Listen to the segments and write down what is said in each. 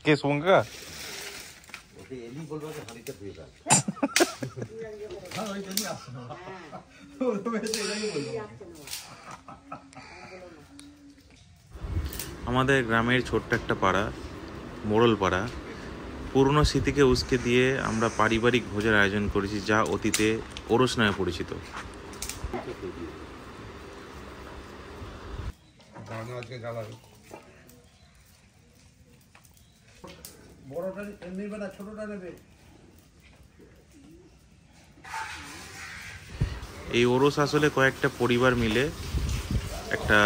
কে শুভঙ্কা আমাদের গ্রামের ছোট্ট একটা পাড়া মোড়ল পাড়া পুরনো স্মৃতিকে উস্কে দিয়ে আমরা পারিবারিক ভোজের আয়োজন করেছি যা অতীতে ওরস নামে পরিচিত। এই ওরস আসলে কয়েকটা পরিবার মিলে একটা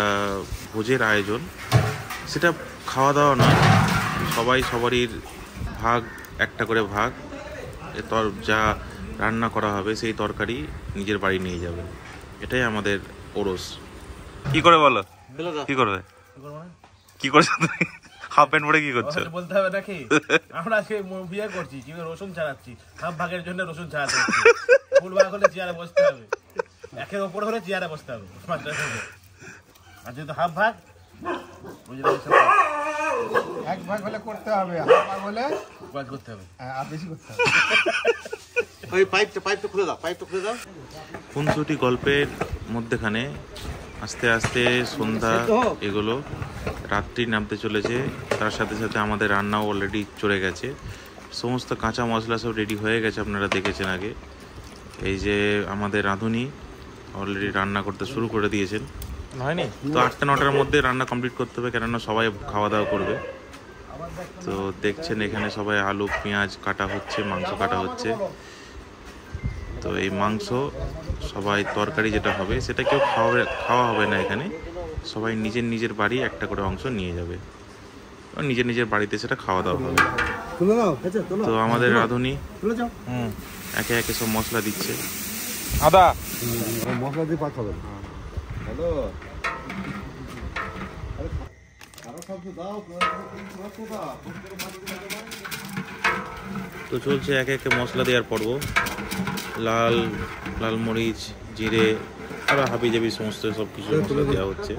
ভোজের আয়োজন, সেটা খাওয়া দাওয়া নয়, সবাই সবারই ভাগ একটা করে ভাগ যা রান্না করা হবে সেই তরকারি নিজের বাড়ি নিয়ে যাবে। এটাই আমাদের ওরস। কি করে বলো, কি করবে, কি করছো তুমি? হাফ প্যান্ট পরে কি করছো বলতে হবে নাকি? আমরা আজকে বিয়ে করছি, কি রসুন ছাড়াচ্ছি, হাফ ভাগের জন্য রসুন ছাড়াতে হচ্ছে। ফুল ভাগ হলে চেয়ারে বসতে হবে, একের ওপর হলে চেয়ারে বসতে হবে। আর যেহেতু হাফ ভাগ, এক ভাগ হলে করতে হবে, হাফ ভাগ হলে কাজ করতে হবে, আর বেশি করতে হবে। ওই পাইপটা খুলে দাও, পাইপটা খুলে দাও। খুনসুটি গল্পের মধ্যেখানে আস্তে আস্তে সন্ধ্যা এগুলো রাত্রি নামতে চলেছে, তার সাথে সাথে আমাদের রান্নাও অলরেডি চলে গেছে, সমস্ত কাঁচা মশলা সব রেডি হয়ে গেছে, আপনারা দেখেছেন আগে। এই যে আমাদের রাঁধুনি অলরেডি রান্না করতে শুরু করে দিয়েছেন, হয়নি তো 8টা 9টার মধ্যে রান্না কমপ্লিট করতে হবে, কেননা সবাই খাওয়া দাওয়া করবে। তো দেখছেন এখানে সবাই আলু পেঁয়াজ কাটা হচ্ছে, মাংস কাটা হচ্ছে। তো এই মাংস সবাই তরকারি যেটা হবে সেটা কেউ খাওয়া হবে না, এখানে সবাই নিজের নিজের বাড়ি একটা করে অংশ নিয়ে যাবে, নিজের নিজের বাড়িতে সেটা খাওয়া দাওয়া হবে। তো আমাদের রাঁধুনি একে একে সব মশলা দিচ্ছে, আদা মশলা দিয়ে পাক হবে। তো চলছে একে একে মশলা দেওয়ার পর্ব, লাল লাল মরিচ জিরে আর হাবি জাবি সমস্ত সব কিছু মশলা দেওয়া হচ্ছে।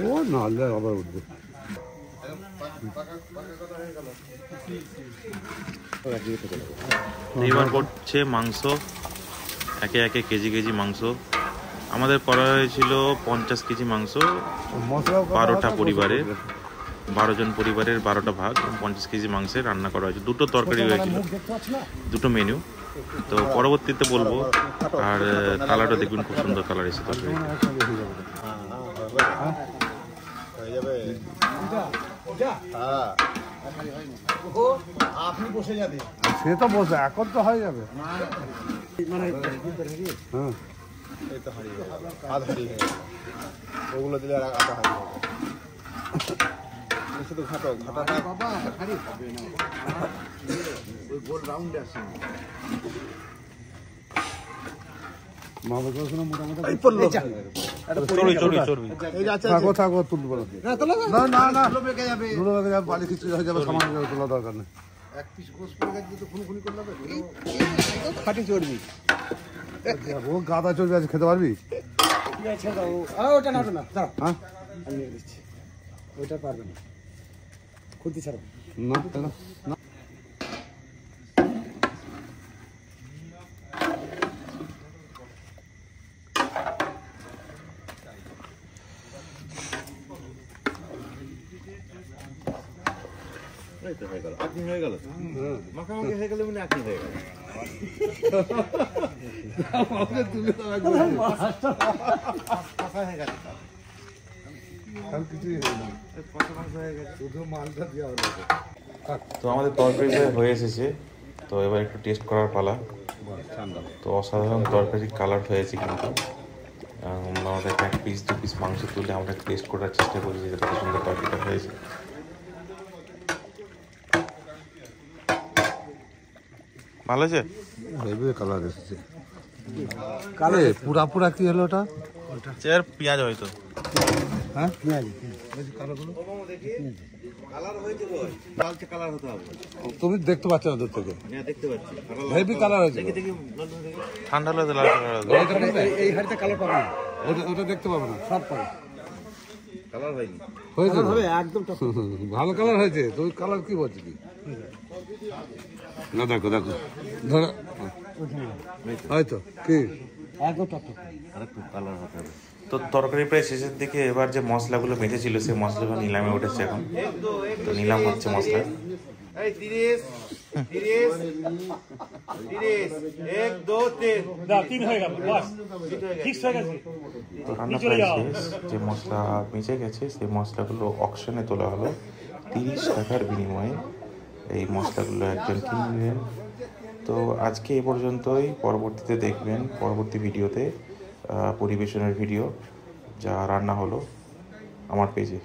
ও নাহলে আবার উঠবে। এবার করছে মাংস, একে একে কেজি কেজি মাংস। আমাদের করা হয়েছিল 50 কেজি মাংস, 12টা পরিবারের, 12 জন পরিবারের 12টা ভাগ, 50 কেজি মাংসের রান্না করা হয়েছে। 2টো তরকারি হয়েছিল, 2টো মেনু। তো পরবর্তীতে বলবো। আর কালারটা দেখবেন, খুব সুন্দর কালার এসেছে তরকারি। আপনি বসে যাবে, সে তো বসে, এখন তো হয়ে যাবে। হ্যাঁ এই তো হারিয়ে গেল, হাত হারিয়ে গেল, ওগুলো দিলে আর আটা হারিয়ে যাবে। শুধু ঘাটো, ঘাটাটা বাবা হারিয়ে যাবে না, ওই গোল রাউন্ডে আসে। গাদা চর্বি আছে, খেতে পারবি? ওটা না, ওইটা পারবে না, খুঁটি ছাড়া না। আপনি হয়ে গেল, মাখামাখি হয়ে গেল, মানে আপনি হয়ে গেল। তো আমাদের তরকারি হয়ে এসেছে, তো এবার একটু টেস্ট করার পালা। তো অসাধারণ তরকারি কালার হয়েছে, কিন্তু আমাদের পিস 2 পিস মাংস তুলে আমরা টেস্ট করার চেষ্টা করি যে কত সুন্দর তরকারিটা হয়েছে। ভালো আছে? হেভি কালার এসেছে। কালে পুরা পুরা কি হলো ওটা? চেয়ার পেঁয়াজ হয়তো। হ্যাঁ পেঁয়াজ কালারগুলো তুমি দেখতে পাচ্ছ ওদের থেকে? হেভি কালার হয়েছে। ঠান্ডা হলে লাল কালার হবে। এই হাড়িতে কালার পাবে না, ওটা দেখতে পাবে না, সব পাবে। কালার হয়নি, হয়েছে হবে একদম ভালো কালার হয়েছে। তুই কালার কি বলছিস কি? না দেখো দেখো ধরো হয়তো কি একদম টক আরেকটু কালার হতে হবে। তো তরকারি প্রায় শেষের দিকে এবার যে মশলাগুলো বেঁচে ছিল সেই মশলাগুলো নিলামে উঠেছে এখন। তো নিলাম হচ্ছে মশলা। এই 30 30 30 1 2 3 না 3 হয়ে গেল বাস ফিক্স হয়ে গেছে। তো রান্না প্রায় শেষ। যে মশলা বেঁচে গেছে সেই মশলাগুলো অকশনে তোলা হলো 30 টাকার বিনিময়ে। এই মশলাগুলো একজন কিনে নিলেন। তো আজকে এ পর্যন্তই। পরবর্তীতে দেখবেন পরবর্তী ভিডিওতে পরিবেশনের ভিডিও যা রান্না হলো আমার পেজে।